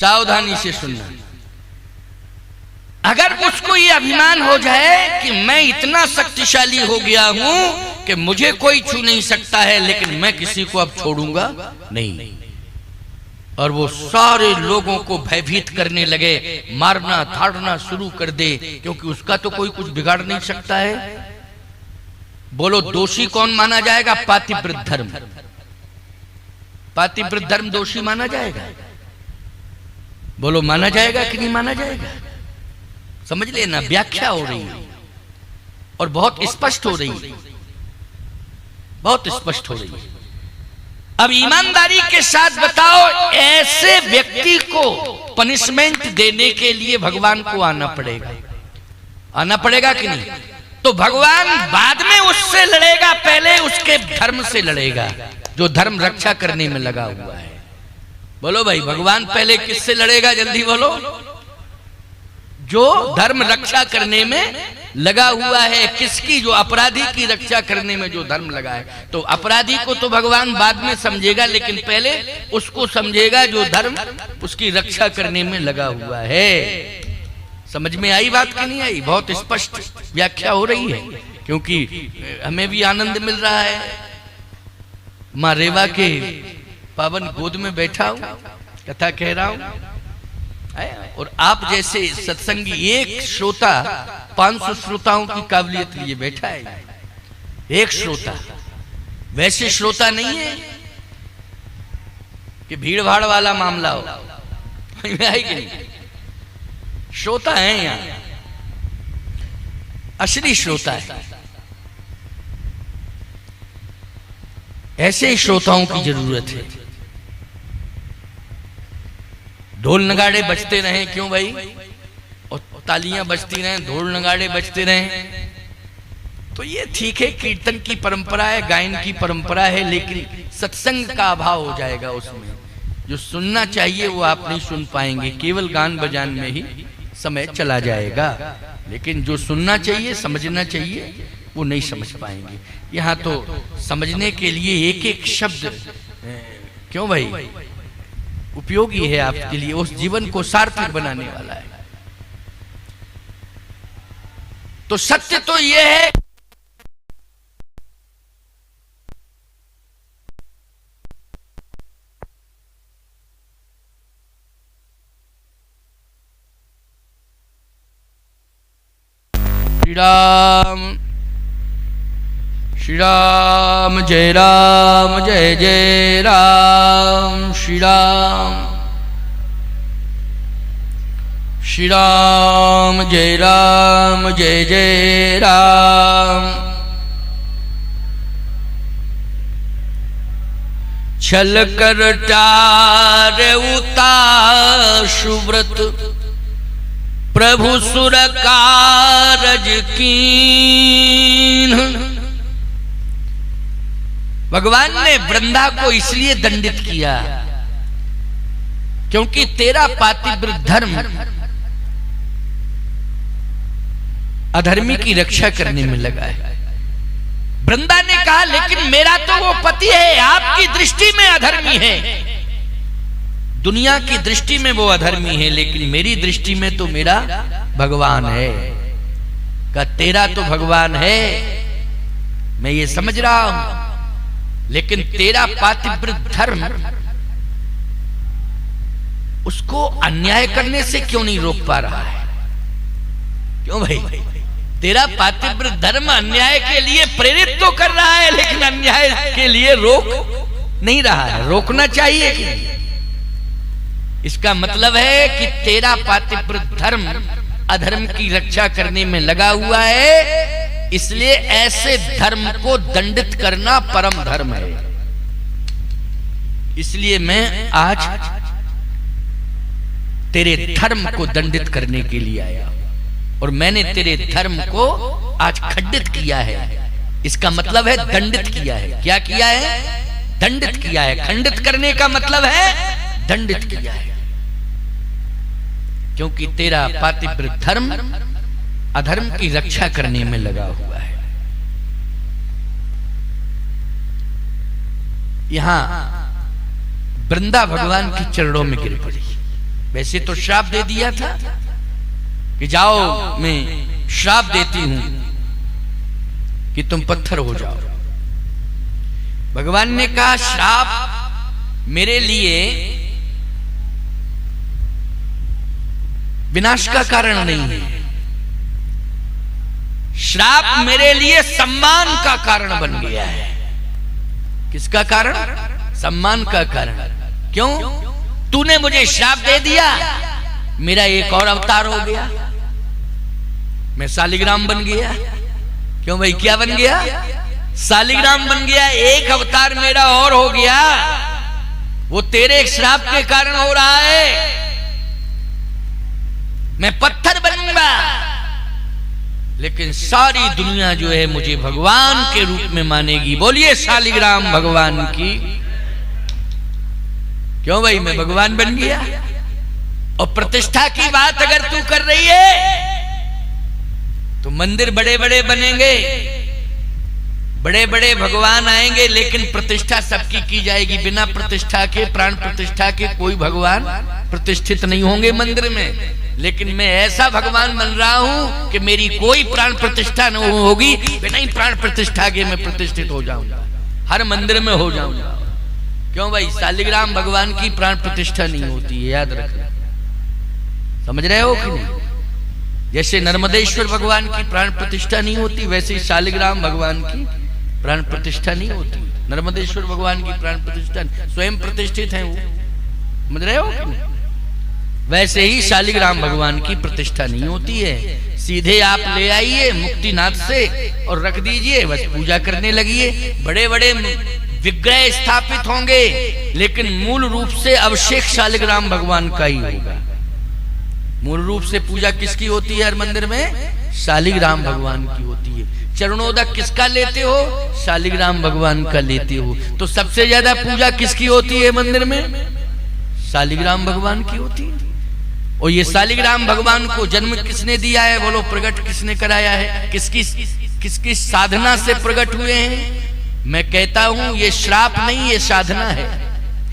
सावधानी से सुनना। अगर उसको ये अभिमान हो जाए कि मैं इतना शक्तिशाली हो गया हूं कि मुझे कोई छू नहीं सकता है, लेकिन मैं किसी को अब छोड़ूंगा नहीं, और वो सारे लोगों को भयभीत करने लगे, मारना धाड़ना शुरू कर दे, क्योंकि उसका तो कोई कुछ बिगाड़ नहीं सकता है। बोलो दोषी कौन माना जाएगा? पातिव्रत धर्म। पातिव्रत धर्म दोषी माना जाएगा? बोलो माना जाएगा कि नहीं माना जाएगा? समझ लेना, व्याख्या हो रही है और बहुत स्पष्ट हो रही है, बहुत स्पष्ट हो रही है। अब ईमानदारी के साथ बताओ, ऐसे व्यक्ति को पनिशमेंट देने के लिए भगवान को आना पड़ेगा, आना पड़ेगा कि नहीं? तो भगवान बाद में उससे लड़ेगा, पहले उसके धर्म से लड़ेगा जो धर्म रक्षा करने में लगा हुआ है। बोलो भाई, भगवान पहले किससे लड़ेगा? जल्दी बोलो। जो धर्म रक्षा करने में लगा हुआ है। किसकी? जो अपराधी की रक्षा करने में जो धर्म लगा है। तो अपराधी को तो भगवान बाद में समझेगा, लेकिन पहले उसको समझेगा जो धर्म उसकी रक्षा करने में लगा हुआ है। समझ में आई बात कि नहीं आई? बहुत स्पष्ट व्याख्या हो रही है, क्योंकि हमें भी आनंद मिल रहा है। माँ रेवा के पावन गोद में बैठा हूं, कथा कह रहा हूं, और आप जैसे सत्संगी एक श्रोता 500 श्रोताओं की काबिलियत लिए बैठा है। एक श्रोता, वैसे श्रोता नहीं है कि भीड़ भाड़ वाला मामला हो, है कि नहीं? श्रोता है यहाँ, असली श्रोता है। ऐसे ही श्रोताओं की जरूरत है। ढोल नगाड़े बजते रहे, क्यों भाई? और तालियां बजती रहें, ढोल नगाड़े बजते रहें, तो ये ठीक है, कीर्तन की परंपरा है, गायन की परंपरा है, लेकिन सत्संग का अभाव हो जाएगा उसमें। जो सुनना चाहिए वो आप नहीं सुन पाएंगे, केवल गान बजान में ही समय चला जाएगा। लेकिन जो सुनना चाहिए, समझना चाहिए, वो नहीं समझ पाएंगे। यहाँ तो समझने के लिए एक एक शब्द, क्यों भाई, उपयोगी है आपके लिए, उस जीवन को सार्थक बनाने वाला है। तो सत्य तो यह है, श्री राम श्री राम, जय राम जय जय राम, श्री राम श्री राम, जय राम जय जय राम। छल कर टार उतार सुव्रत, प्रभु सुर कारज कीन। भगवान ने वृंदा को इसलिए दंडित किया क्योंकि तेरा पातिव्रत धर्म अधर्मी की रक्षा करने में लगा है। वृंदा ने कहा, लेकिन मेरा तो वो पति है, आपकी दृष्टि में अधर्मी है, दुनिया की दृष्टि में वो अधर्मी है, लेकिन मेरी दृष्टि में तो मेरा भगवान है। का तेरा तो भगवान है, मैं ये समझ रहा हूं, लेकिन तेरा पातिव्रत धर्म उसको अन्याय करने से क्यों नहीं रोक पा रहा है? क्यों भाई? तेरा पातिव्रत धर्म अन्याय के लिए प्रेरित तो कर रहा है, लेकिन अन्याय के लिए रोक नहीं रहा है। रोकना चाहिए कि नहीं? इसका मतलब है कि तेरा पातिव्रत धर्म अधर्म की रक्षा करने में लगा हुआ है, इसलिए ऐसे धर्म को दंडित करना परम धर्म है। इसलिए मैं आज तेरे धर्म को दंडित करने के लिए आया, और मैंने तेरे धर्म को आज खंडित किया है। इसका मतलब है दंडित किया है। क्या किया है? दंडित किया है। खंडित करने का मतलब है दंडित किया है, क्योंकि तेरा पातिव्रत धर्म अधर्म की रक्षा करने में लगा हुआ है। यहां वृंदा भगवान के चरणों में गिर पड़ी। वैसे तो श्राप दे दिया था कि जाओ मैं श्राप देती हूं कि तुम पत्थर हो जाओ। भगवान ने कहा श्राप मेरे लिए विनाश का कारण नहीं है, श्राप मेरे लिए सम्मान का कारण बन गया है। किसका कारण? सम्मान का कारण। क्यों? तूने मुझे श्राप दे दिया, मेरा एक और अवतार हो गया, मैं शालिग्राम बन गया। क्यों भाई, क्या बन गया? शालिग्राम बन गया। एक अवतार मेरा और हो गया, वो तेरे श्राप के कारण हो रहा है। मैं पत्थर बनूंगा, लेकिन सारी दुनिया जो है मुझे भगवान के रूप में मानेगी। बोलिए शालिग्राम भगवान की। क्यों भाई, मैं भगवान बन गया। और प्रतिष्ठा की बात अगर तू कर रही है तो मंदिर बड़े बड़े बनेंगे, बड़े बड़े भगवान आएंगे, लेकिन प्रतिष्ठा सबकी की जाएगी। बिना प्रतिष्ठा के, प्राण प्रतिष्ठा के कोई भगवान प्रतिष्ठित नहीं होंगे मंदिर में। लेकिन मैं ऐसा भगवान बन रहा हूं कि मेरी कोई प्राण प्रतिष्ठा नहीं होगी, बिना ही प्राण प्रतिष्ठा के मैं प्रतिष्ठित हो जाऊंगा, हर मंदिर में हो जाऊंगा। क्यों भाई, शालिग्राम भगवान की प्राण प्रतिष्ठा नहीं होती है, याद रखना। समझ रहे हो कि नहीं? जैसे नर्मदेश्वर भगवान की प्राण प्रतिष्ठा नहीं होती, वैसे ही शालिग्राम भगवान की प्राण प्रतिष्ठा नहीं होती। नर्मदेश्वर भगवान की प्राण प्रतिष्ठा स्वयं प्रतिष्ठित है वो, समझ रहे हो कि नहीं? वैसे ही शालिग्राम भगवान की प्रतिष्ठा नहीं होती है। सीधे आप ले आइए मुक्तिनाथ से और रख दीजिए, बस पूजा करने लगिए। बड़े बड़े विग्रह स्थापित होंगे, लेकिन मूल रूप से अभिषेक शालिग्राम भगवान का ही होगा। मूल रूप से पूजा किसकी होती है हर मंदिर में? शालिग्राम भगवान की होती है। चरणोदक किसका लेते हो? शालिग्राम भगवान का लेते हो। तो सबसे ज्यादा पूजा किसकी होती है मंदिर में? शालिग्राम भगवान की होती है। और ये शालिग्राम भगवान को जन्म किसने दिया है? बोलो, प्रकट किसने कराया है? किसकी साधना से प्रकट हुए हैं? मैं कहता हूं ये श्राप नहीं, ये साधना है।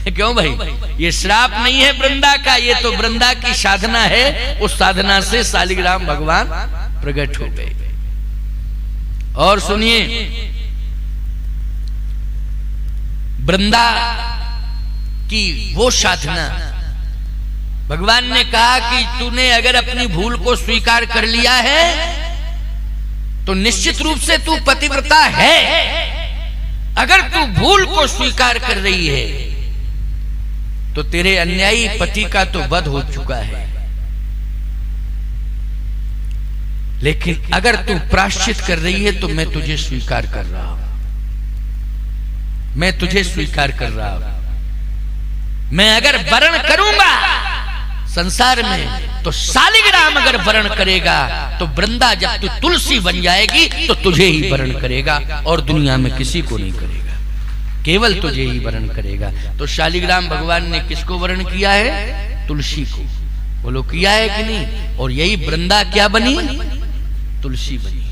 क्यों भाई, ये श्राप नहीं है वृंदा का, ये तो वृंदा की साधना है। उस साधना से शालिग्राम भगवान प्रकट हो गए। और सुनिए, वृंदा की वो साधना, भगवान ने कहा कि तूने अगर अपनी भूल को स्वीकार कर लिया है तो निश्चित रूप से तू पतिव्रता है। अगर तू भूल को स्वीकार कर रही है तो तेरे अन्यायी पति का तो वध हो चुका है। लेकिन अगर तू प्रायश्चित कर रही है तो मैं तुझे स्वीकार कर रहा हूं, मैं तुझे स्वीकार कर रहा हूं। मैं अगर वर्ण करूंगा संसार में तो शालिग्राम अगर वर्ण करेगा तो वृंदा जब तू तुलसी बन जाएगी तो तुझे ही वर्ण करेगा और दुनिया में किसी को नहीं करेगा, केवल तुझे ही वर्ण करेगा। तो शालिग्राम भगवान ने किसको वर्ण किया है? तुलसी को। बोलो, किया है कि नहीं? और यही वृंदा क्या बनी? तुलसी बनी।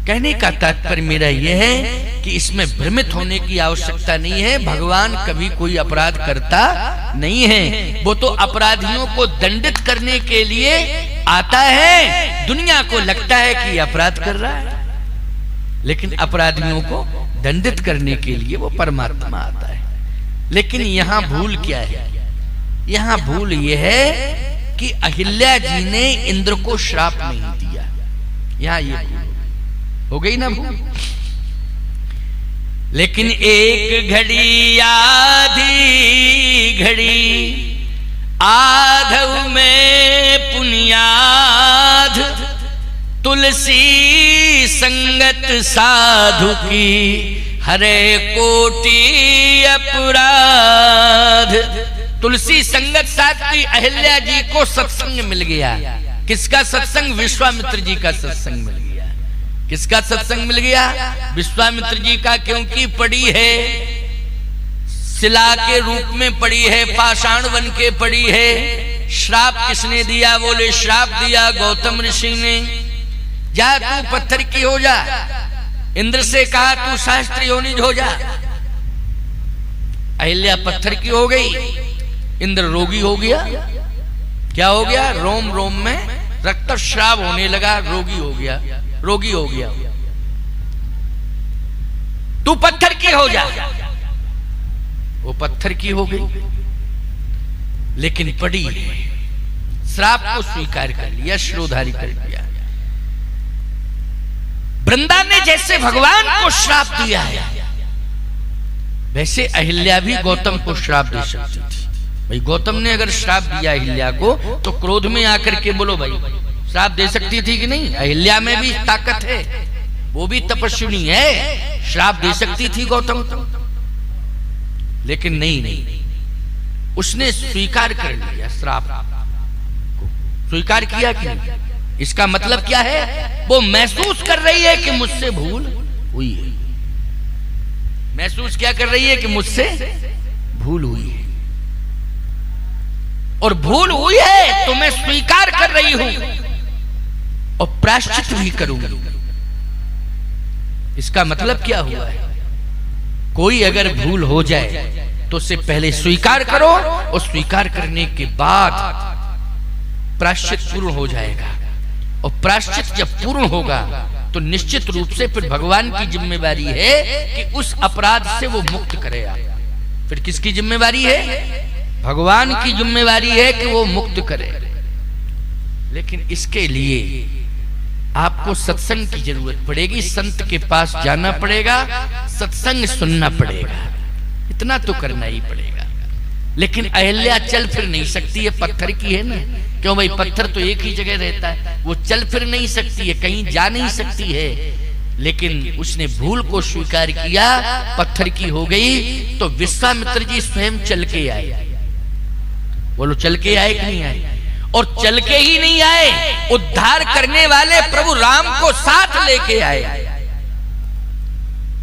कहने का तात्पर्य मेरा यह है कि इसमें भ्रमित होने की आवश्यकता नहीं है। भगवान कभी कोई अपराध करता नहीं है, वो तो अपराधियों को दंडित करने के लिए आता है। दुनिया को लगता है कि अपराध कर रहा है, लेकिन अपराधियों को दंडित करने के लिए वो परमात्मा आता है। लेकिन यहाँ भूल क्या है? यहाँ भूल यह है कि अहिल्या जी ने इंद्र को श्राप नहीं दिया। यहाँ ये भूल हो गई ना भूल। लेकिन एक घड़ी आधी घड़ी आधव में पुण्याध, तुलसी संगत साधु की हरे कोटि अपराध। तुलसी संगत साधु की अहिल्या जी को सत्संग मिल गया। किसका सत्संग? विश्वामित्र जी का सत्संग मिल गया। किसका सत्संग मिल गया? विश्वामित्र जी का, क्योंकि पड़ी है शिला के रूप में पड़ी है, पाषाण बन के पड़ी है। श्राप किसने दिया? बोले, श्राप दिया गौतम ऋषि ने। जा तू पत्थर की हो जा। इंद्र से कहा तू शास्त्र योनिज हो जा। अहिल्या पत्थर की हो गई। इंद्र रोगी हो गया। क्या हो गया? रोम रोम में रक्तस्राव होने लगा, रोगी हो गया, रोगी हो गया। तू पत्थर की हो जा। वो पत्थर की हो गई, लेकिन पड़ी श्राप को स्वीकार कर लिया, शिरोधारी कर लिया। वृंदा ने जैसे भगवान को श्राप दिया है, वैसे अहिल्या भी गौतम को श्राप दे सकती थी। भाई गौतम ने अगर श्राप दिया अहिल्या को, तो क्रोध में आकर के बोलो भाई श्राप दे सकती थी कि नहीं? अहिल्या में भी ताकत है, वो भी तपस्विनी है, श्राप दे सकती थी गौतम को। लेकिन नहीं, उसने स्वीकार कर लिया, श्राप को स्वीकार किया कि नहीं? इसका मतलब क्या है? वो महसूस कर रही है कि मुझसे भूल हुई है। महसूस क्या कर रही है? कि मुझसे भूल हुई है, और भूल हुई है तो मैं स्वीकार कर रही हूं और प्रायश्चित भी करूंगी। इसका मतलब क्या हुआ है? कोई अगर भूल हो जाए तो उससे पहले स्वीकार करो, और स्वीकार करने के बाद प्रायश्चित पूर्ण हो जाएगा। और प्रायश्चित जब पूर्ण होगा तो निश्चित रूप से फिर भगवान की जिम्मेवारी है कि उस अपराध से वो मुक्त करे आप। फिर किसकी जिम्मेवारी है? भगवान की जिम्मेवारी है कि वो मुक्त करे। लेकिन इसके लिए आपको सत्संग की जरूरत पड़ेगी, संत के पास जाना पड़ेगा, सत्संग सुनना पड़ेगा, इतना तो करना ही पड़ेगा। लेकिन अहिल्या चल फिर नहीं सकती है, पत्थर की है ना। क्यों भाई? पत्थर तो एक ही जगह रहता है, वो चल फिर नहीं सकती है, कहीं जा नहीं सकती है। लेकिन उसने भूल को स्वीकार किया, पत्थर की हो गई। तो विश्वामित्र जी स्वयं चल के आए। बोलो चल के आए कि नहीं आए? और चल के ही नहीं आए, उद्धार करने वाले प्रभु राम को साथ लेके आए।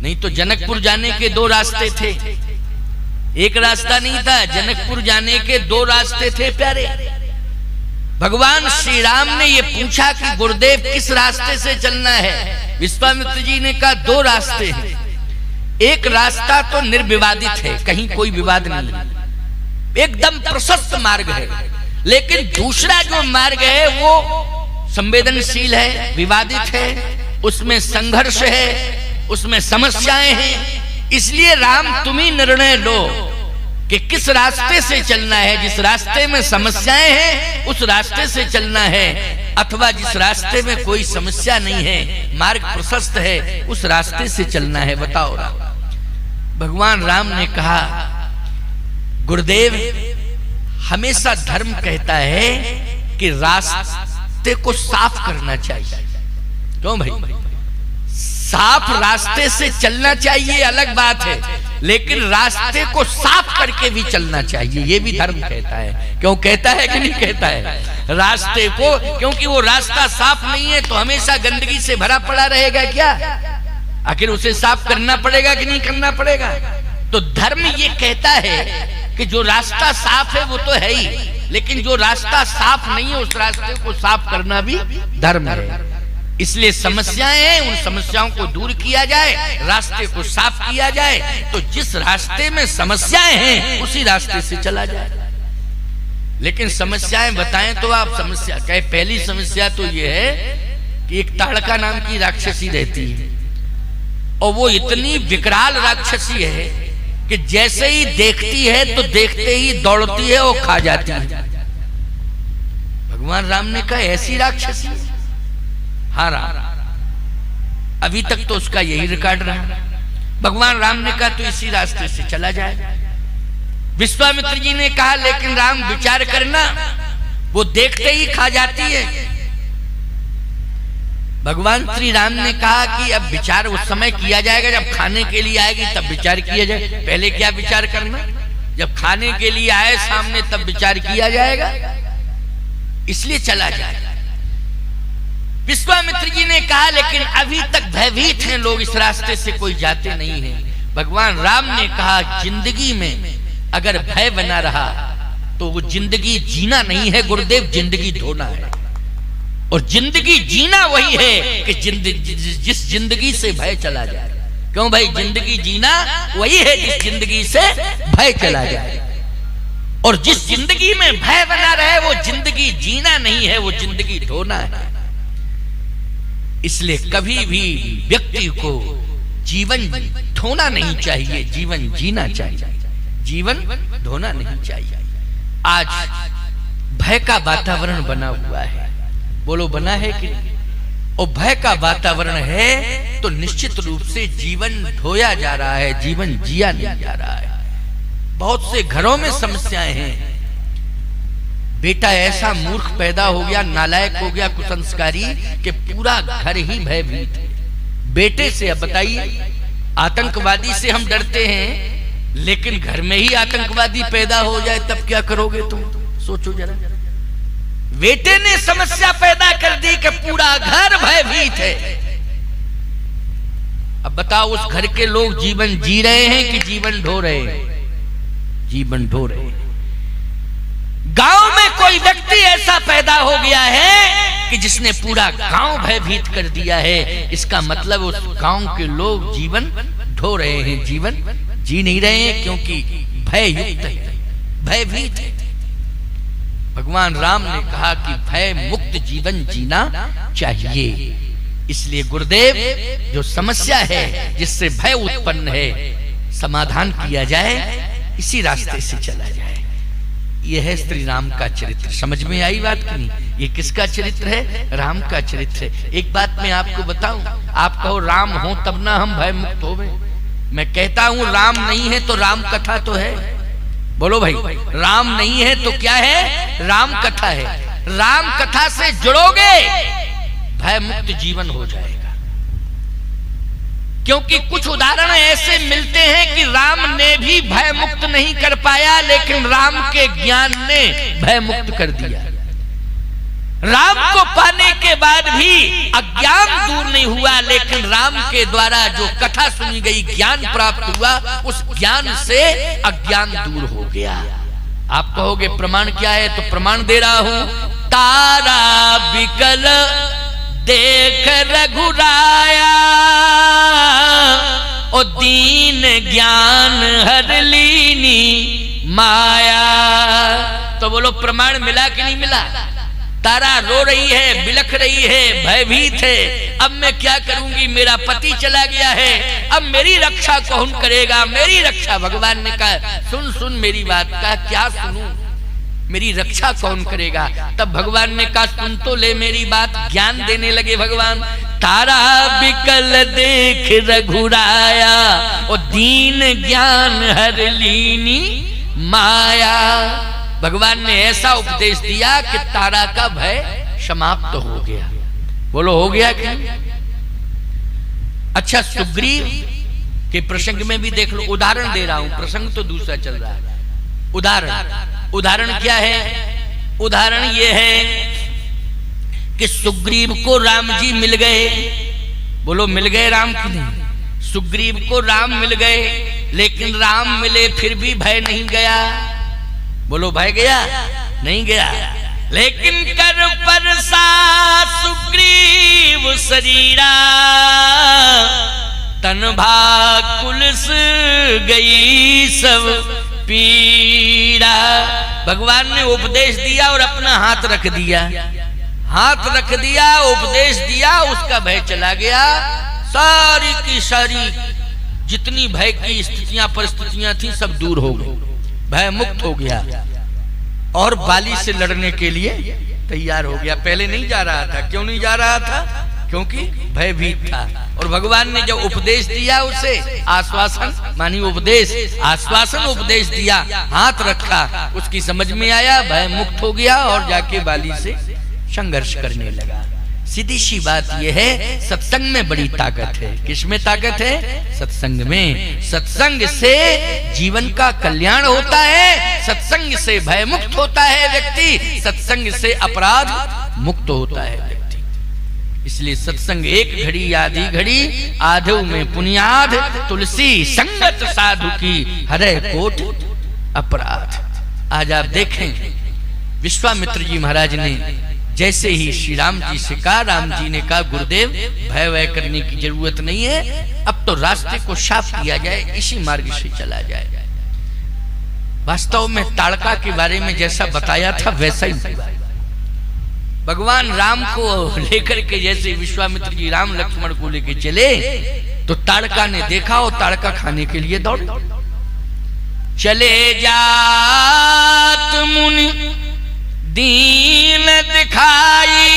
नहीं तो जनकपुर जाने के दो रास्ते थे, एक रास्ता नहीं था। जनकपुर जाने के दो रास्ते थे प्यारे। भगवान श्री राम ने ये पूछा कि गुरुदेव किस रास्ते से चलना है? विश्वामित्र जी ने कहा दो रास्ते हैं। एक रास्ता तो निर्विवादित है, कहीं कोई विवाद नहीं है, एकदम प्रशस्त मार्ग है। लेकिन दूसरा जो मार्ग है वो संवेदनशील है, विवादित है, उसमें संघर्ष है, उसमें समस्याएं हैं। इसलिए राम तुम ही निर्णय लो कि किस रास्ते से चलना है। जिस रास्ते में समस्याएं हैं उस रास्ते से चलना है, अथवा जिस रास्ते में कोई समस्या नहीं है, मार्ग प्रशस्त है, उस रास्ते से चलना है। बताओ राम। भगवान राम ने कहा गुरुदेव हमेशा धर्म कहता है कि रास्ते को साफ करना चाहिए। क्यों भाई? साफ रास्ते से चलना चाहिए अलग बात है, लेकिन रास्ते को साफ करके भी चलना चाहिए, ये भी धर्म कहता है। क्यों कहता है कि नहीं कहता है? रास्ते को, क्योंकि वो रास्ता साफ नहीं है तो हमेशा गंदगी से भरा पड़ा रहेगा क्या? आखिर उसे साफ करना पड़ेगा कि नहीं करना पड़ेगा? तो धर्म ये कहता है कि जो रास्ता साफ है वो तो है ही, लेकिन जो रास्ता साफ नहीं है उस रास्ते को साफ करना भी धर्म है। इसलिए समस्याएं हैं, उन समस्याओं को दूर किया जाए, रास्ते को साफ किया जाए। तो जिस रास्ते में समस्याएं हैं उसी रास्ते से चला जाए। लेकिन समस्याएं बताएं तो आप समस्या कहे। पहली समस्या तो ये है कि एक ताड़का नाम की राक्षसी रहती है, और वो इतनी विकराल राक्षसी है कि जैसे ही देखती है तो देखते ही दौड़ती है और खा जाती है। भगवान राम ने कहा ऐसी राक्षसी? हाँ राम, अभी तक तो उसका यही रिकॉर्ड रहा। भगवान राम ने कहा तो इसी रास्ते से चला जाए। विश्वामित्र जी ने कहा लेकिन राम विचार करना, वो देखते ही खा जाती है। भगवान श्री राम ने कहा कि अब विचार उस समय किया जाएगा जब खाने के लिए आएगी, तब विचार किया जाए। पहले क्या विचार करना? जब खाने के लिए आए सामने तब विचार किया जाएगा। इसलिए चला जाएगा। विश्वामित्र जी ने कहा लेकिन अभी तक भयभीत हैं लोग, इस रास्ते से कोई जाते नहीं है। भगवान राम ने कहा जिंदगी में अगर भय बना रहा तो वो जिंदगी जीना नहीं है गुरुदेव, जिंदगी ढोना है। और जिंदगी जीना वही है कि जिस जिंदगी से भय चला जाए। क्यों भाई? जिंदगी जीना वही है जिस जिंदगी से भय चला जाए। और जिस जिंदगी में भय बना रहे वो जिंदगी जीना नहीं है, वो जिंदगी ढोना है। इसलिए कभी भी व्यक्ति को जीवन ढोना नहीं चाहिए, जीवन जीना चाहिए, जीवन ढोना नहीं चाहिए। आज भय का वातावरण बना हुआ है, बोलो बना है कि नहीं? और भय का वातावरण है तो निश्चित रूप से जीवन ढोया जा रहा है, जीवन जिया नहीं जा रहा है। बहुत से घरों में समस्याएं हैं। बेटा ऐसा मूर्ख पैदा हो गया, नालायक हो गया, कुसंस्कारी कि पूरा घर ही भयभीत है बेटे से। अब बताइए, आतंकवादी से हम डरते हैं, लेकिन घर में ही आतंकवादी पैदा हो जाए तब क्या करोगे तुम? सोचो जरा। बेटे ने समस्या पैदा कर दी कि पूरा घर भयभीत है। अब बताओ, उस घर के लोग जीवन जी रहे हैं कि जीवन ढो रहे हैं? जीवन ढो रहे हैं। गांव में कोई व्यक्ति ऐसा पैदा हो गया है कि जिसने पूरा गांव भयभीत कर दिया है। इसका मतलब उस गांव के लोग जीवन ढो रहे हैं, जीवन जी नहीं रहे हैं, क्योंकि भय युक्त है, भयभीत है। भगवान राम ने कहा कि भय मुक्त जीवन जीना चाहिए। इसलिए गुरुदेव, जो समस्या है जिससे भय उत्पन्न है, समाधान किया जाए, इसी रास्ते से चला जाए। यह है श्री राम का चरित्र। समझ में आई बात कि नहीं? ये किसका चरित्र है? राम का चरित्र है। एक बात मैं आपको बताऊं, आप कहो राम हो तब ना हम भय मुक्त होवे। मैं कहता हूं राम नहीं है तो राम कथा तो है। बोलो भाई, राम नहीं है तो क्या है? राम कथा है। राम कथा से जुड़ोगे, भय मुक्त जीवन हो जाएगा। क्योंकि कुछ उदाहरण ऐसे मिलते हैं कि राम ने भी भय मुक्त नहीं कर पाया, लेकिन राम के ज्ञान ने भय मुक्त कर दिया। राम को पाने के बाद भी अज्ञान दूर नहीं हुआ, लेकिन राम के द्वारा जो कथा सुनी गई, ज्ञान प्राप्त हुआ, उस ज्ञान से अज्ञान दूर हो गया। आप कहोगे प्रमाण क्या है? तो प्रमाण दे रहा हूं। तारा बिकल देख रघुराया, ओ दीन ज्ञान हर लीनी माया। तो बोलो प्रमाण मिला कि नहीं मिला? तारा रो रही है, बिलख रही है, भयभीत है। अब मैं क्या करूंगी? मेरा पति चला गया है, अब मेरी रक्षा कौन करेगा? मेरी रक्षा, भगवान ने कहा सुन सुन मेरी बात। का क्या सुनूं? मेरी रक्षा कौन करेगा? तब भगवान ने कहा सुन तो ले मेरी बात। ज्ञान देने लगे भगवान। तारा बिकल देख रघुराया, और दीन ज्ञान हर लीनी माया। भगवान ने ऐसा उपदेश दिया कि तारा का भय समाप्त हो गया। बोलो हो गया क्या? अच्छा, सुग्रीव के प्रसंग में भी देख लो। उदाहरण दे रहा हूं, प्रसंग तो दूसरा चल रहा है। उदाहरण क्या है? उदाहरण ये है कि सुग्रीव को राम जी मिल गए। बोलो मिल गए राम की नहीं? सुग्रीव को राम मिल गए, लेकिन राम मिले फिर भी भय नहीं गया। बोलो भय गया? नहीं गया। लेकिन कर परसा सुग्रीव शरीरा, तन भाकुलस गई सब पीड़ा। भगवान ने उपदेश दिया और अपना हाथ रख दिया, हाथ रख दिया, उपदेश दिया, उसका भय चला गया। सारी की सारी जितनी भय की स्थितियां परिस्थितियां थी सब दूर हो गई, भय मुक्त हो गया और बाली से लड़ने के लिए तैयार हो गया। पहले नहीं जा रहा था। क्यों नहीं जा रहा था? क्योंकि भयभीत था। और भगवान ने जब उपदेश दिया उसे, आश्वासन मानी उपदेश, आश्वासन उपदेश दिया, हाथ रखा, उसकी समझ में आया, भय मुक्त हो गया और जाके बाली से संघर्ष करने लगा। सीधी सी बात यह है, सत्संग में बड़ी ताकत है। किसमें ताकत है? सत्संग में। सत्संग से जीवन का कल्याण होता है, सत्संग से भय मुक्त होता है व्यक्ति, सत्संग से अपराध मुक्त होता है व्यक्ति। इसलिए सत्संग एक घड़ी आधी घड़ी, आधो में पुण्याध, तुलसी संगत साधु की हरे कोट अपराध। आज आप देखें, विश्वामित्र जी महाराज ने जैसे ही श्री राम जी से कहा, राम जी ने कहा गुरुदेव भय वय करने की जरूरत नहीं है, अब तो रास्ते को साफ किया जाए, इसी मार्ग से चला जाए। वास्तव में ताड़का के बारे में जैसा बताया था वैसा ही हुआ। भगवान राम को लेकर के जैसे विश्वामित्र जी राम लक्ष्मण को लेकर चले तो ताड़का ने देखा और ताड़का खाने के लिए दौड़ चले जात मुनि दीन दिखाई,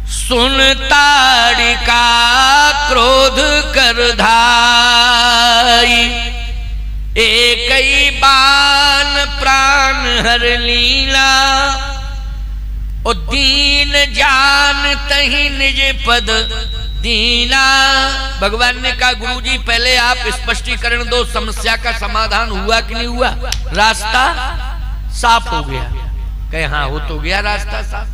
सुन ताड़िका क्रोध कर धाई, एक ही बान प्राण हर लीला, ओ दीन जान तही निज पद दीना। भगवान ने कहा गुरुजी पहले आप स्पष्टीकरण दो, समस्या का समाधान हुआ कि नहीं हुआ? रास्ता साफ हो गया? कहे हाँ हो तो गया रास्ता साफ।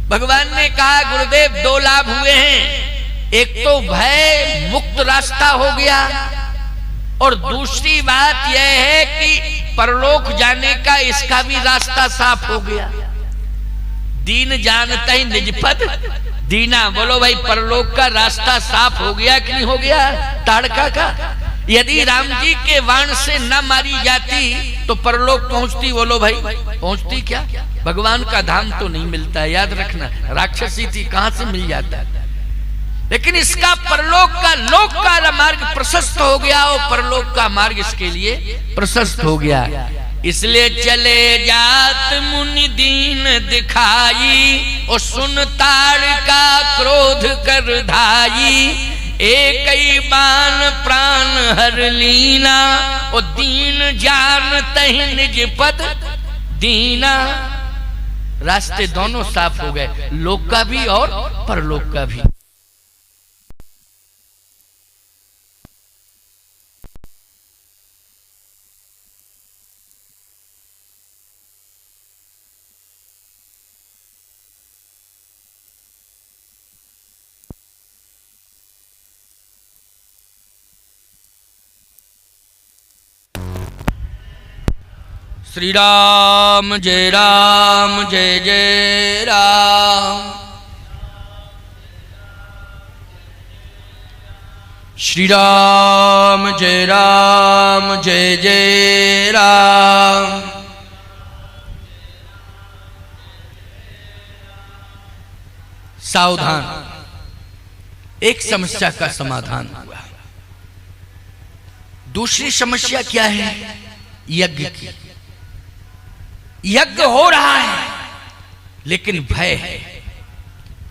भगवान ने कहा गुरुदेव दो लाभ हुए हैं, एक तो भय मुक्त रास्ता हो गया और दूसरी बात यह है कि परलोक जाने का इसका भी रास्ता साफ हो गया। दीन जानता ही निज पद दीना। बोलो भाई परलोक का रास्ता साफ हो गया कि नहीं हो गया? ताड़का का यदि राम जी के वाण से न मारी जाती तो परलोक पहुंचती? बोलो भाई पहुंचती क्या? भगवान का धाम तो नहीं मिलता है, याद रखना। राक्षसी थी कहां से मिल जाता है? लेकिन इसका परलोक का लोक का मार्ग प्रशस्त हो गया और परलोक का मार्ग इसके लिए प्रशस्त हो गया। इसलिए चले जात मुनि दीन दिखाई, और सुन ताड़का क्रोध कर धाई, एक ही बान प्राण हर लीना, और दीन जान तहि निज पद दीना। रास्ते दोनों साफ हो गए, लोक का भी और परलोक का भी। श्री राम जय जय राम, श्री राम जय जय राम। सावधान, एक समस्या का समाधान हुआ। दूसरी समस्या क्या है? यज्ञ की। यज्ञ हो रहा है लेकिन भय है।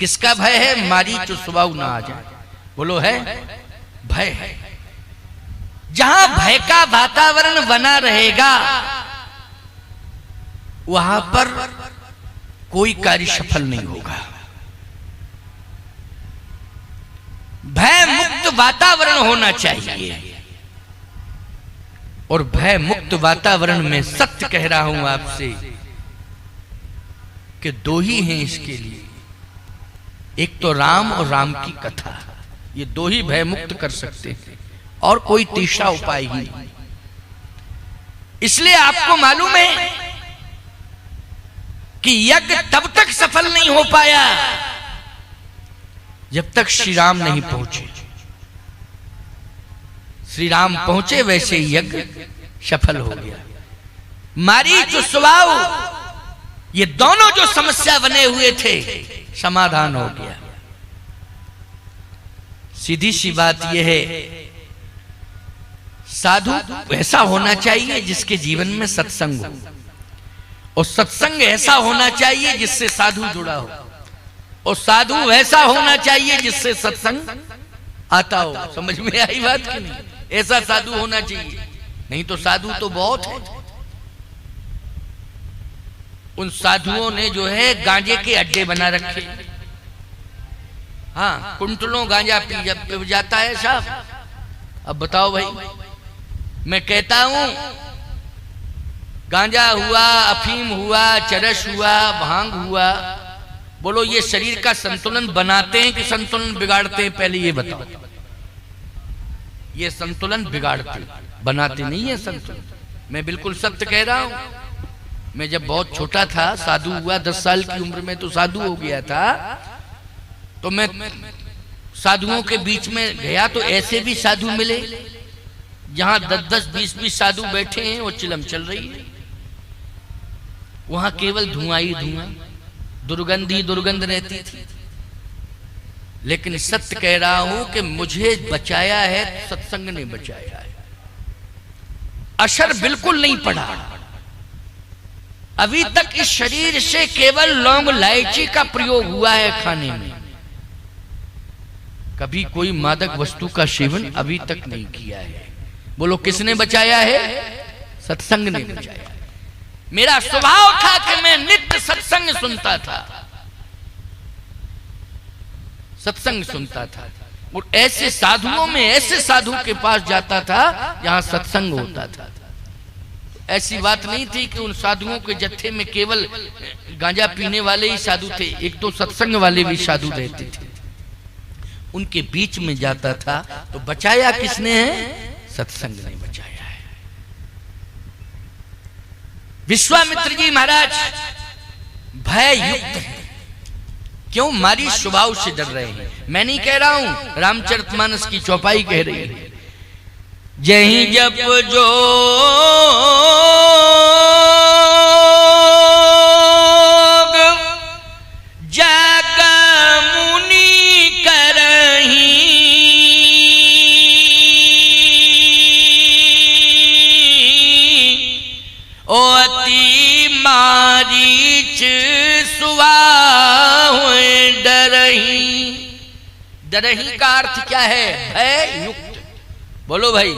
किसका भय है? मारीच स्वभाव ना आ जाए। बोलो है भय है। जहां भय का वातावरण बना रहेगा वहां पर कोई कार्य सफल नहीं होगा। भय मुक्त वातावरण होना चाहिए, और भय मुक्त वातावरण में सत्य कह रहा हूं आपसे कि दो ही हैं इसके लिए, एक तो राम और राम की कथा। ये दो ही भय मुक्त कर सकते हैं और कोई तीसरा उपाय ही नहीं। इसलिए आपको मालूम है कि यज्ञ तब तक सफल नहीं हो पाया जब तक श्री राम नहीं पहुंचे। श्री राम पहुंचे वैसे यज्ञ सफल हो गया। मारीच स्वभाव, ये दोनों जो समस्या बने हुए थे समाधान हो गया। सीधी सी बात यह है, साधु ऐसा होना चाहिए जिसके जीवन में सत्संग हो, और सत्संग ऐसा होना चाहिए जिससे साधु जुड़ा हो, और साधु ऐसा होना चाहिए जिससे सत्संग आता हो। समझ में आई बात कि नहीं? ऐसा साधु होना चाहिए, नहीं तो साधु तो बहुत है। उन साधुओं ने जो है गांजे के अड्डे बना रखे। हाँ, कुंटलों गांजा पी जाता है साहब। अब बताओ भाई, मैं कहता हूं गांजा हुआ, अफीम हुआ, चरस हुआ, भांग हुआ, बोलो ये शरीर का संतुलन बनाते हैं कि संतुलन बिगाड़ते हैं? पहले ये बताओ। ये संतुलन बिगाड़ते, बनाते नहीं है संतुलन। मैं बिल्कुल सत्य कह रहा हूं। मैं जब बहुत छोटा था, साधु हुआ 10 साल की उम्र में तो साधु हो गया था, तो मैं साधुओं के बीच में गया तो ऐसे भी साधु मिले जहां 10-10, 20-20 साधु बैठे हैं और चिलम चल रही है। वहां केवल धुआं ही धुआं, दुर्गंध ही दुर्गंध रहती थी। लेकिन सत्य कह रहा हूं कि मुझे बचाया है, सत्संग ने बचाया है। असर बिल्कुल नहीं पड़ा। अभी तक इस शरीर से केवल लौंग इलायची का प्रयोग हुआ है खाने में। कभी कोई मादक वस्तु का सेवन अभी तक नहीं किया है। बोलो किसने बचाया है? सत्संग ने बचाया। मेरा स्वभाव था कि मैं नित्य सत्संग सुनता था, सत्संग सुनता था, और ऐसे साधुओं में ऐसे साधु के पास जाता था जहां सत्संग होता था। ऐसी बात नहीं थी कि उन साधुओं के जत्थे में केवल गांजा पीने वाले ही साधु थे, एक तो सत्संग वाले भी साधु रहते थे। उनके बीच में जाता था। तो बचाया किसने है? सत्संग ने बचाया है। विश्वामित्र जी महाराज भय युक्त है। क्यों? मारी स्वभाव से डर रहे हैं। मैं नहीं कह रहा हूं, रामचरितमानस की चौपाई कह रही है। जहीं जप जो जग मुनि करही, अति मारीच सुवाहु डरही। डरही का अर्थ क्या है? भय युक्त। बोलो भाई,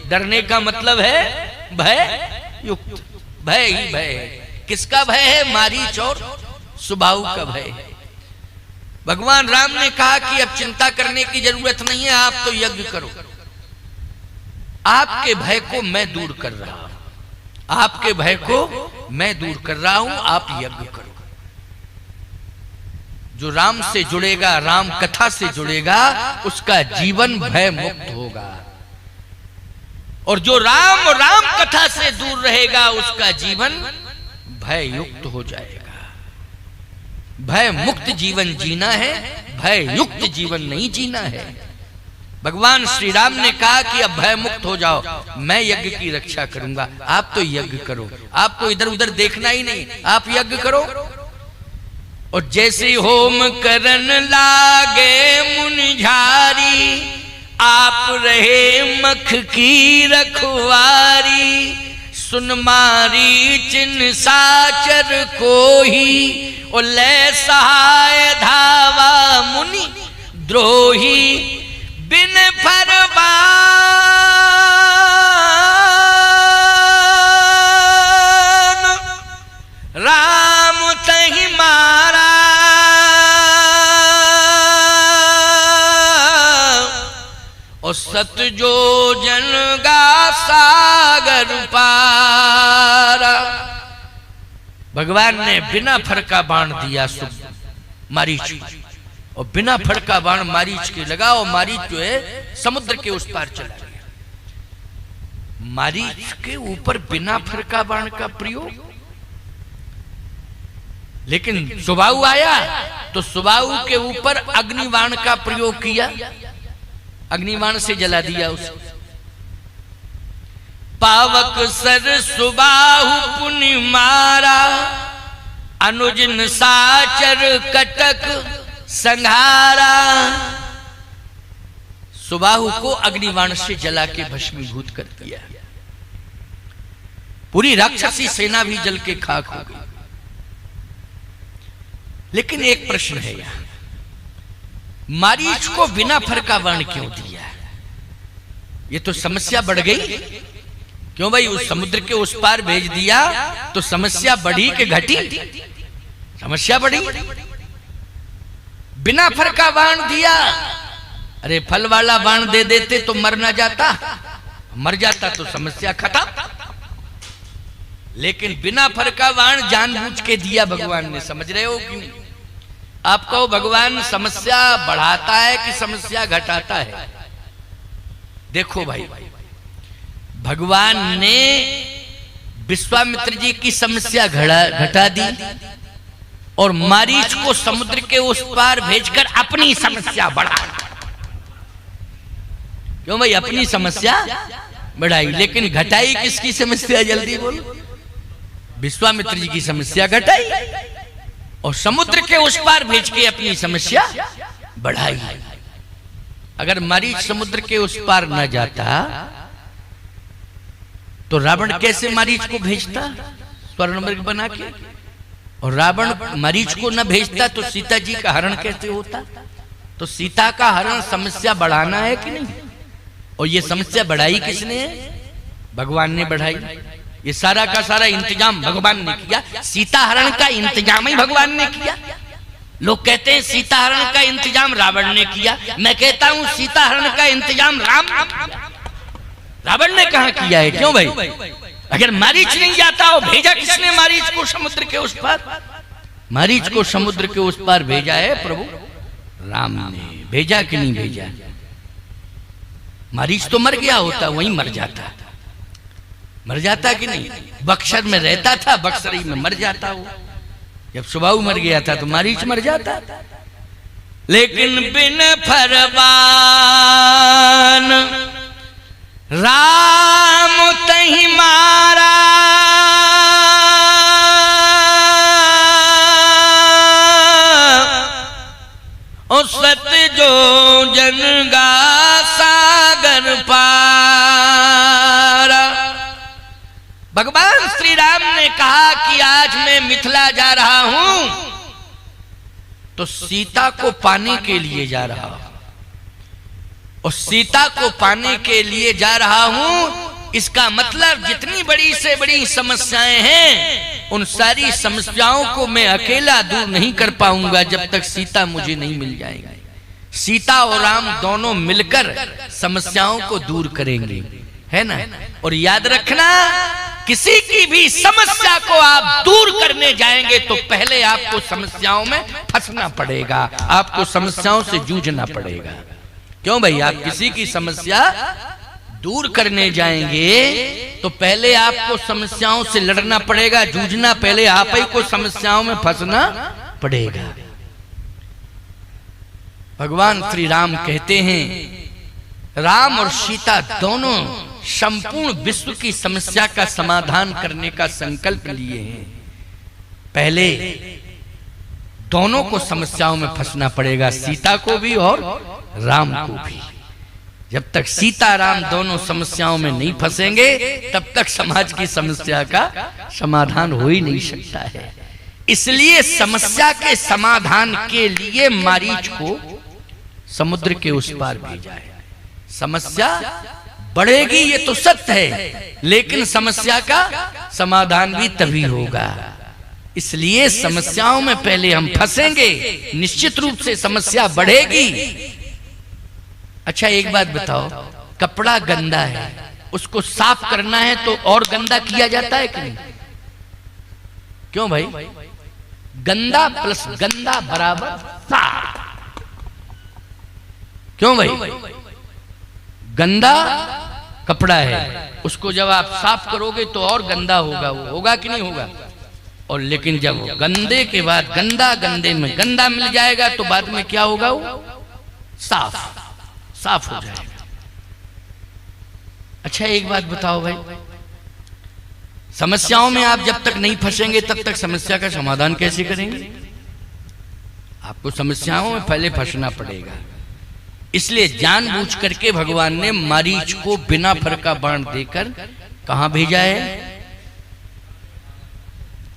डरने का मतलब है भय युक्त। भय ही भय है। किसका भय है? मारीच और सुबाहु का भय है। भगवान राम ने कहा कि अब चिंता करने की जरूरत नहीं है, आप तो यज्ञ करो। आपके भय को मैं दूर कर रहा हूं, आपके भय को मैं दूर कर रहा हूं, आप यज्ञ करो। जो राम से जुड़ेगा, राम कथा से जुड़ेगा, उसका जीवन भय मुक्त होगा। और जो राम कथा से दूर रहेगा, उसका जीवन भय युक्त हो जाएगा। भय मुक्त जीवन जीना है, भय युक्त जीवन नहीं जीना है। भगवान श्री राम ने कहा कि अब भय मुक्त हो जाओ, मैं यज्ञ की रक्षा करूंगा, आप तो यज्ञ करो। आपको इधर उधर देखना ही नहीं, आप यज्ञ करो। और जैसे होम करन लागे मुनिझारी, आप रहे मख की रखवारी। सुन मारी चिन साचर कोही, और ले सहाय धावा मुनि द्रोही। बिन फरमान राम तहि मारा, और सत जो जन गा सागर पारा। भगवान ने बिना फरका बाण दिया मारीच, और बिना फड़का बाण मारीच के लगा, और मारीच जो है समुद्र के उस पार चला गया। मारीच के ऊपर बिना फड़का बाण का प्रयोग। लेकिन सुबाहु आया तो सुबाहु के ऊपर अग्निबाण का प्रयोग किया, अग्निबाण से जला दिया उसे। पावक सर सुबाहु पुनि मारा, अनुजन साचर कटक संहारा। सुबाहु को अग्निबाण से जला के भस्मीभूत कर दिया। पूरी राक्षसी सेना भी जल के खाक हो गई। लेकिन एक प्रश्न है यहां, मारीच को बिना फरका बाण क्यों दिया? ये तो समस्या बढ़ गई। क्यों भाई? उस समुद्र के उस पार भेज दिया तो समस्या बढ़ी कि घटी? समस्या बढ़ी। बिना फरका बाण दिया। अरे फल वाला बाण दे देते तो मर ना जाता, मर जाता तो समस्या खत्म। लेकिन बिना फरका बाण जानबूझ के दिया भगवान ने। समझ रहे हो क्यों? आप कहो भगवान समस्या बढ़ाता है कि समस्या घटाता है? देखो भाई, भगवान ने विश्वामित्र जी की समस्या घटा दी और मारीच को समुद्र के उस पार भेजकर अपनी समस्या बढ़ा। क्यों भाई? अपनी समस्या बढ़ाई, लेकिन घटाई किसकी समस्या? जल्दी बोलो। विश्वामित्र जी की समस्या घटाई और समुद्र के उस पार भेज के अपनी समस्या बढ़ाई। अगर मरीच समुद्र के उस पार न जाता तो रावण कैसे मरीच को भेजता स्वर्ण मृग बना के? और रावण मरीच को न भेजता तो सीता जी का हरण कैसे होता? तो सीता का हरण समस्या बढ़ाना है कि नहीं? और ये समस्या बढ़ाई किसने है? भगवान ने बढ़ाई। ये सारा का सारा इंतजाम भगवान ने किया। सीता हरण का इंतजाम ही भगवान ने किया। लोग कहते हैं सीता हरण का इंतजाम रावण ने किया। मैं कहता हूं सीता हरण का इंतजाम रावण ने कहां किया है? क्यों भाई? अगर मारीच नहीं जाता हो, भेजा किसने मारीच को समुद्र के उस पार? मारीच को समुद्र के उस पार भेजा है प्रभु राम ने। भेजा कि नहीं भेजा? मारीच तो मर गया होता, वहीं मर जाता कि नहीं? बक्सर में रहता था, बक्सरी में मर जाता हो। जब सुबाहु मर गया था तो मारीच मर जाता। लेकिन बिन फरमान राम तहि मारा, और सत्य जो जनगा सागर पारा। भगवान श्री राम ने कहा कि आज मैं मिथिला जा रहा हूं तो सीता को पाने के लिए जा रहा हूं, और सीता को पाने के लिए जा रहा हूं इसका मतलब जितनी बड़ी से बड़ी समस्याएं हैं उन सारी समस्याओं को मैं अकेला दूर नहीं कर पाऊंगा जब तक सीता मुझे नहीं मिल जाएगी। सीता और राम दोनों मिलकर समस्याओं को दूर करेंगे, है ना? और याद रखना, किसी की भी समस्या को आप दूर करने जाएंगे तो पहले आपको समस्याओं में फंसना पड़ेगा, आपको समस्याओं से जूझना पड़ेगा। क्यों भाई? आप किसी की समस्या दूर करने जाएंगे तो पहले आपको समस्याओं से लड़ना पड़ेगा, जूझना, पहले आप ही को समस्याओं में फंसना पड़ेगा। भगवान श्री राम कहते हैं राम और सीता दोनों संपूर्ण विश्व की समस्या का समाधान करने का संकल्प लिए हैं। पहले दोनों को समस्याओं में फंसना पड़ेगा, सीता को भी और राम को भी। जब तक सीता राम दोनों समस्याओं में नहीं फंसेंगे तब तक समाज की समस्या का समाधान हो ही नहीं सकता है। इसलिए समस्या के समाधान के लिए मारीच को समुद्र के उस पार भेजा है। समस्या बढ़ेगी ये तो सत्य है, लेकिन समस्या का समाधान भी तभी होगा। इसलिए समस्याओं में पहले हम फंसेंगे, निश्चित रूप से समस्या बढ़ेगी। अच्छा एक बात बताओ, कपड़ा गंदा है, उसको साफ करना है तो और गंदा किया जाता है कि नहीं? क्यों भाई? गंदा प्लस गंदा बराबर साफ। क्यों भाई? गंदा कपड़ा है, उसको जब आप साफ करोगे तो और गंदा होगा, वो होगा कि नहीं होगा? और लेकिन जब गंदे के बाद गंदा गंदे में गंदा मिल जाएगा तो बाद में क्या होगा? वो साफ हो जाएगा। अच्छा एक बात बताओ भाई, समस्याओं में आप जब तक नहीं फंसेंगे तब तक समस्या का समाधान कैसे करेंगे? आपको समस्याओं में पहले फंसना पड़ेगा। इसलिए जानबूझ करके भगवान ने मारीच को बिना फर का बाण देकर कहां भेजा है?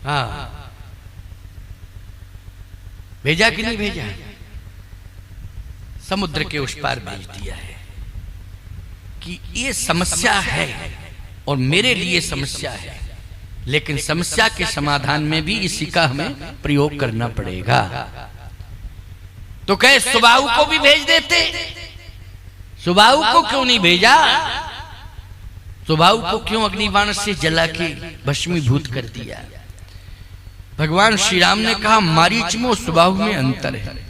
हाँ, भेजा कि नहीं भेजा? समुद्र के उस पार भेज दिया है कि ये समस्या है और मेरे लिए समस्या है, लेकिन समस्या के समाधान में भी इसी का हमें प्रयोग करना पड़ेगा। तो कहे सुबाहु को भी भेज देते, सुबाहु को क्यों नहीं भेजा? सुबाहु को क्यों अग्निबाण से जला के भस्मीभूत कर दिया? भगवान श्री राम ने कहा मारीच में और सुबाहु में अंतर है।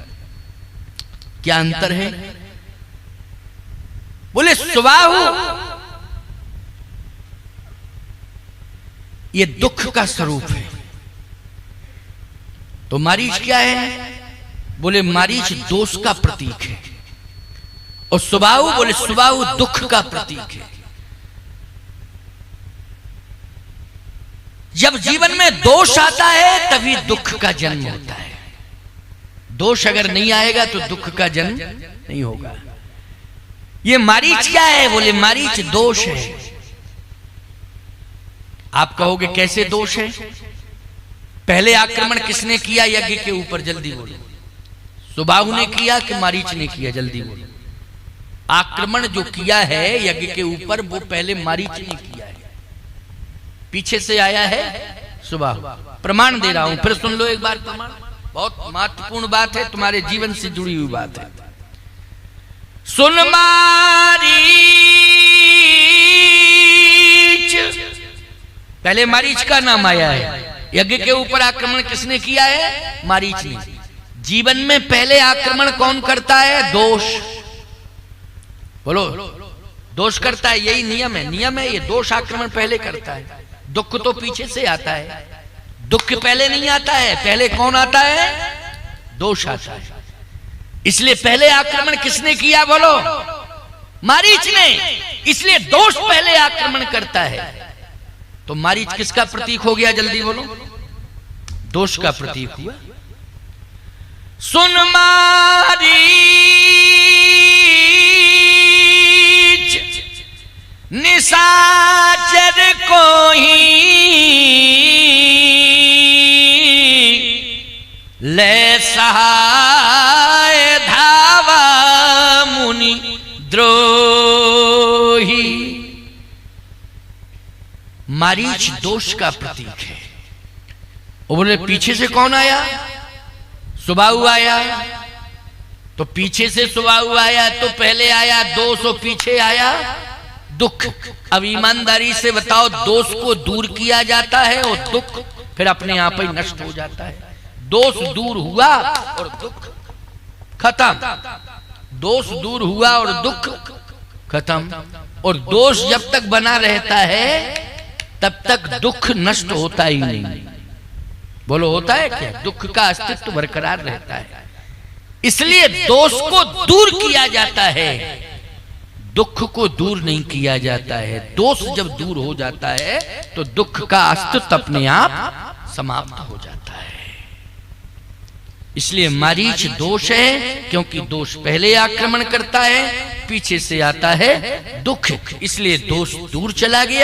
क्या अंतर है? बोले सुबाहु ये दुख का स्वरूप है, तो मारीच क्या है? बोले मारीच दोष का प्रतीक है। और सुबाहु, बोले सुबाहु दुख का प्रतीक है। जब जीवन में दोष आता है तभी दुख का जन्म होता है। दोष अगर नहीं आएगा तो दुख का जन्म नहीं होगा। ये मारीच क्या है? बोले मारीच दोष है। आप कहोगे कैसे दोष है? पहले आक्रमण किसने किया यज्ञ के ऊपर? जल्दी बोलो। सुबाहु ने किया कि मारीच ने किया? जल्दी बोलो। आक्रमण जो किया है यज्ञ के ऊपर वो पहले मारीच ने किया है, पीछे से आया है सुबाहु। प्रमाण दे रहा हूं, फिर सुन लो एक बार प्रमाण। बहुत महत्वपूर्ण बात है, तुम्हारे जीवन से जुड़ी हुई बात है। सुन मारीच, पहले मारीच का नाम आया है। यज्ञ के ऊपर आक्रमण किसने किया है? मारीच ने। जीवन में पहले आक्रमण कौन करता है? दोष। बोलो, दोष करता है, यही नियम है। नियम है ये, दोष आक्रमण पहले करता है। दुख तो पीछे से आता है, दुख पहले नहीं आता है। पहले कौन आता है? दोष आता है। इसलिए पहले आक्रमण किसने किया? बोलो, मारीच ने। इसलिए दोष पहले आक्रमण करता है। तो मारीच किसका प्रतीक हो गया? जल्दी बोलो। दोष का प्रतीक हुआ। सुन मारीच निशाचर को ही ले सहाय धावा मुनि द्रोही। मारीच दोष का प्रतीक है। वो बोले पीछे से कौन आया? सुबाहु आया। तो पीछे से सुबाहु आया तो पहले आया दोष और पीछे आया दुख। अब ईमानदारी से बताओ, दोष को दूर किया जाता है और दुख फिर अपने आप ही नष्ट हो जाता है। दोष दूर हुआ और दुख खत्म। दोष दूर हुआ और दुख खत्म। और दोष जब तक बना रहता है तब तक दुख नष्ट होता ही नहीं। बोलो, होता है क्या? दुख का अस्तित्व बरकरार रहता है। इसलिए दोष को दूर किया जाता है, दुख को दूर नहीं किया जाता है। दोष जब दूर हो जाता है तो दुख का अस्तित्व अपने आप समाप्त हो जाता है। इसलिए मारीच दोष है, क्योंकि दोष पहले आक्रमण करता है, पीछे से आता है दुख। इसलिए दोष दूर चला गया